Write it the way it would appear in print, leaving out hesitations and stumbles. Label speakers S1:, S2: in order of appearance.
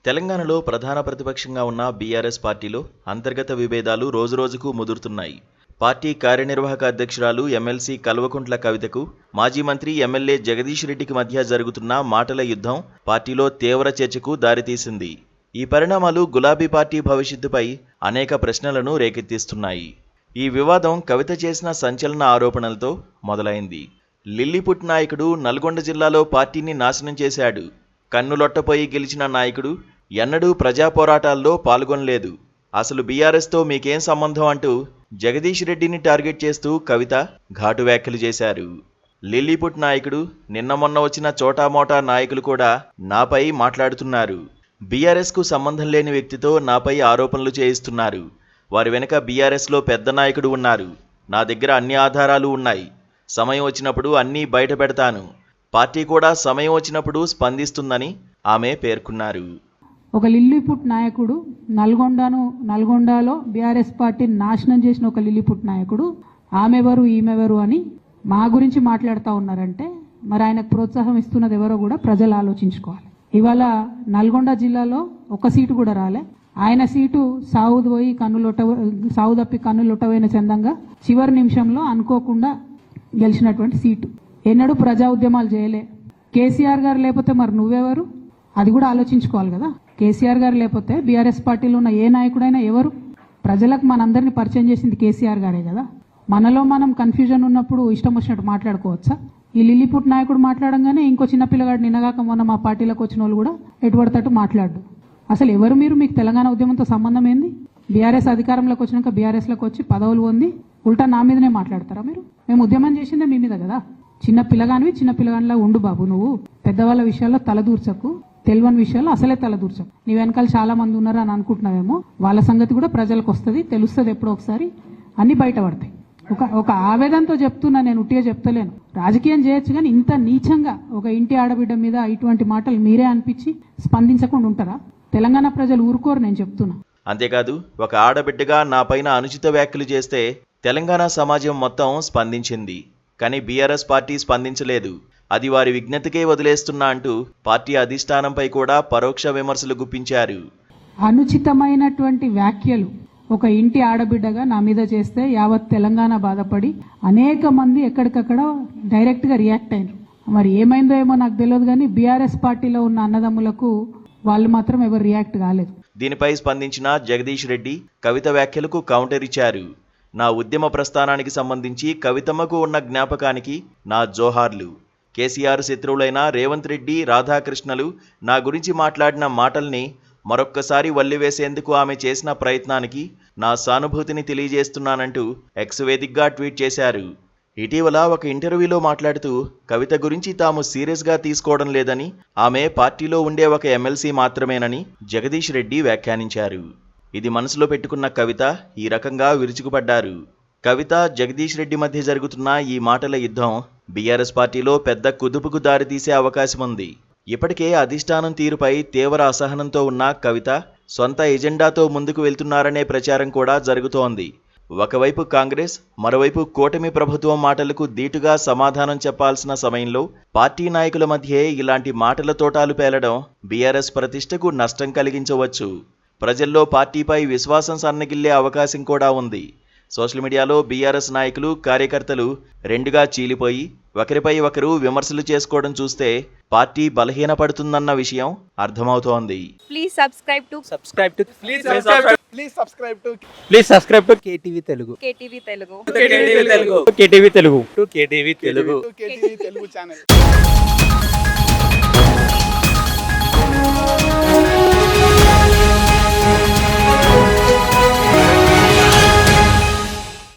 S1: తెలంగాణలో ప్రధాన ప్రతిపక్షంగా ఉన్న బీఆర్ఎస్ పార్టీలో అంతర్గత విభేదాలు రోజురోజుకు ముదురుతున్నాయి. పార్టీ కార్యనిర్వాహక అధ్యక్షురాలు ఎమ్మెల్సీ కల్వకుంట్ల కవితకు మాజీ మంత్రి ఎమ్మెల్యే జగదీష్ రెడ్డికి మధ్య జరుగుతున్న మాటల యుద్ధం పార్టీలో తీవ్ర చర్చకు దారితీసింది. ఈ పరిణామాలు గులాబీ పార్టీ భవిష్యత్తుపై అనేక ప్రశ్నలను రేకెత్తిస్తున్నాయి. ఈ వివాదం కవిత చేసిన సంచలన ఆరోపణలతో మొదలైంది. లిల్లీపుట్ నాయకుడు నల్గొండ జిల్లాలో పార్టీని నాశనం చేశాడు. కన్నులొట్టపోయి గెలిచిన నాయకుడు ఎన్నడూ ప్రజా పోరాటాల్లో పాల్గొనలేదు. అసలు బీఆర్ఎస్తో మీకేం సంబంధం అంటూ జగదీష్ రెడ్డిని టార్గెట్ చేస్తూ కవిత ఘాటు వ్యాఖ్యలు చేశారు. లిల్లీపుట్ నాయకుడు, నిన్న మొన్న వచ్చిన చోటామోటా నాయకులు కూడా నాపై మాట్లాడుతున్నారు. బీఆర్ఎస్కు సంబంధం లేని వ్యక్తితో నాపై ఆరోపణలు చేయిస్తున్నారు. వారి వెనుక బీఆర్ఎస్లో పెద్ద నాయకుడు ఉన్నారు. నా దగ్గర అన్ని ఆధారాలు ఉన్నాయి. సమయం వచ్చినప్పుడు అన్నీ బయట పెడతాను. పార్టీ కూడా సమయం వచ్చినప్పుడు స్పందిస్తుందని ఆమె పేర్కొన్నారు.
S2: ఒక లిల్లీపుట్ నాయకుడు నల్గొండలో బీఆర్ఎస్ పార్టీని నాశనం చేసిన ఒక లిల్లీపుట్ నాయకుడు ఆమెవరు ఈమెవరు అని మా గురించి మాట్లాడుతూ ఉన్నారంటే మరి ఆయనకు ప్రోత్సాహం ఇస్తున్నది ఎవరో కూడా ప్రజలు ఆలోచించుకోవాలి. ఇవాళ నల్గొండ జిల్లాలో ఒక సీటు కూడా రాలే. ఆయన సీటు సావు తప్పి కన్నులొట్టబోయిన చందంగా చివరి నిమిషంలో అనుకోకుండా గెలిచినటువంటి సీటు. ఎన్నడూ ప్రజా ఉద్యమాలు చేయలే. కేసీఆర్ గారు లేకపోతే మరి నువ్వెవరు? అది కూడా ఆలోచించుకోవాలి కదా. కేసీఆర్ గారు లేకపోతే బీఆర్ఎస్ పార్టీలో ఉన్న ఏ నాయకుడైనా ఎవరు? ప్రజలకు మనందరినీ పరిచయం చేసింది కేసీఆర్ గారే కదా. మనలో మనం కన్ఫ్యూజన్ ఉన్నప్పుడు ఇష్టం వచ్చినట్టు మాట్లాడుకోవచ్చా? ఈ లిల్లీపుట్ నాయకుడు మాట్లాడంగానే ఇంకో చిన్న పిల్లగాడు నిన్నగాక మొన్న మా పార్టీలోకి వచ్చిన వాళ్ళు కూడా ఎటుపడతట్టు మాట్లాడు. అసలు ఎవరు మీరు? మీకు తెలంగాణ ఉద్యమంతో సంబంధం ఏంది? బీఆర్ఎస్ అధికారంలోకి వచ్చినాక బీఆర్ఎస్లోకి వచ్చి పదవులు పొంది ఉల్టా నా మీదనే మాట్లాడతారా మీరు? మేము ఉద్యమం చేసిందే మీ మీద కదా. చిన్న పిల్లగానిలా ఉండు బాబు. నువ్వు పెద్దవాళ్ళ విషయాల్లో తలదూర్చకు, తెలియని విషయాల్లో అసలే తలదూర్చకు. నీ వెనకాల చాలా మంది ఉన్నారు అని అనుకుంటున్నావేమో. వాళ్ళ సంగతి కూడా ప్రజలకు వస్తుంది, తెలుస్తుంది. ఎప్పుడో ఒకసారి అన్ని బయటపడతాయి. ఒక ఆవేదనతో చెప్తున్నా, నేను ఉట్టిగా చెప్తలేను. రాజకీయం చేయొచ్చు కానీ ఇంత నీచంగా ఒక ఇంటి ఆడబిడ్డ మీద ఇటువంటి మాటలు మీరే అనిపించి స్పందించకుండా ఉంటారా? తెలంగాణ ప్రజలు ఊరుకోరు, నేను చెప్తున్నా.
S1: అంతేకాదు, ఒక ఆడబిడ్డగా నా పైన అనుచిత వ్యాఖ్యలు చేస్తే తెలంగాణ సమాజం మొత్తం స్పందించింది. కానీ బీఆర్ఎస్ పార్టీ స్పందించలేదు. అది వారి విజ్ఞతకే వదిలేస్తున్నా అంటూ పార్టీ అధిష్టానంపై కూడా పరోక్ష విమర్శలు గుప్పించారు.
S2: అనుచితమైనటువంటి వ్యాఖ్యలు ఒక ఇంటి ఆడబిడ్డగా నా మీద చేస్తే యావత్ తెలంగాణ బాధపడి అనేక మంది ఎక్కడికక్కడ డైరెక్ట్ గా రియాక్ట్ అయినారు. మరి ఏమైందో ఏమో నాకు తెలియదు కానీ బీఆర్ఎస్ పార్టీలో ఉన్న అన్నదమ్ములకు వాళ్ళు మాత్రం ఎవరు రియాక్ట్ కాలేదు.
S1: దీనిపై స్పందించిన జగదీష్ రెడ్డి కవిత వ్యాఖ్యలకు కౌంటర్ ఇచ్చారు. నా ఉద్యమ ప్రస్థానానికి సంబంధించి కవితమ్మకు ఉన్న జ్ఞాపకానికి నా జోహార్లు. కేసీఆర్ శత్రువులైన రేవంత్ రెడ్డి, రాధాకృష్ణలు నా గురించి మాట్లాడిన మాటల్ని మరొక్కసారి వల్లివేసేందుకు ఆమె చేసిన ప్రయత్నానికి నా సానుభూతిని తెలియజేస్తున్నానంటూ ఎక్స్ వేదికగా ట్వీట్ చేశారు. ఇటీవల ఒక ఇంటర్వ్యూలో మాట్లాడుతూ కవిత గురించి తాము సీరియస్గా తీసుకోవడం లేదని, ఆమె పార్టీలో ఉండే ఒక ఎమ్మెల్సీ మాత్రమేనని జగదీష్ రెడ్డి వ్యాఖ్యానించారు. ఇది మనసులో పెట్టుకున్న కవిత ఈ రకంగా విరుచుకుపడ్డారు. కవిత, జగదీష్ రెడ్డి మధ్య జరుగుతున్న ఈ మాటల యుద్ధం బీఆర్ఎస్ పార్టీలో పెద్ద కుదుపుకు దారితీసే అవకాశం ఉంది. ఇప్పటికే అధిష్టానం తీరుపై తీవ్ర అసహనంతో ఉన్న కవిత సొంత ఎజెండాతో ముందుకు వెళ్తున్నారనే ప్రచారం కూడా జరుగుతోంది. ఒకవైపు కాంగ్రెస్, మరోవైపు కూటమి ప్రభుత్వం మాటలకు ధీటుగా సమాధానం చెప్పాల్సిన సమయంలో పార్టీ నాయకుల మధ్యే ఇలాంటి మాటల తోటాలు పేలడం బీఆర్ఎస్ ప్రతిష్టకు నష్టం కలిగించవచ్చు. ప్రజల్లో పార్టీపై విశ్వాసం సన్నగిల్లే అవకాశం కూడా ఉంది. సోషల్ మీడియాలో బీఆర్ఎస్ నాయకులు, కార్యకర్తలు రెండుగా చీలిపోయి ఒకరిపై ఒకరు విమర్శలు చేసుకోవడం చూస్తే పార్టీ బలహీనపడుతుందన్న విషయం అర్థమవుతోంది.
S3: Please subscribe to
S4: KTV Telugu.
S3: KTV Telugu channel.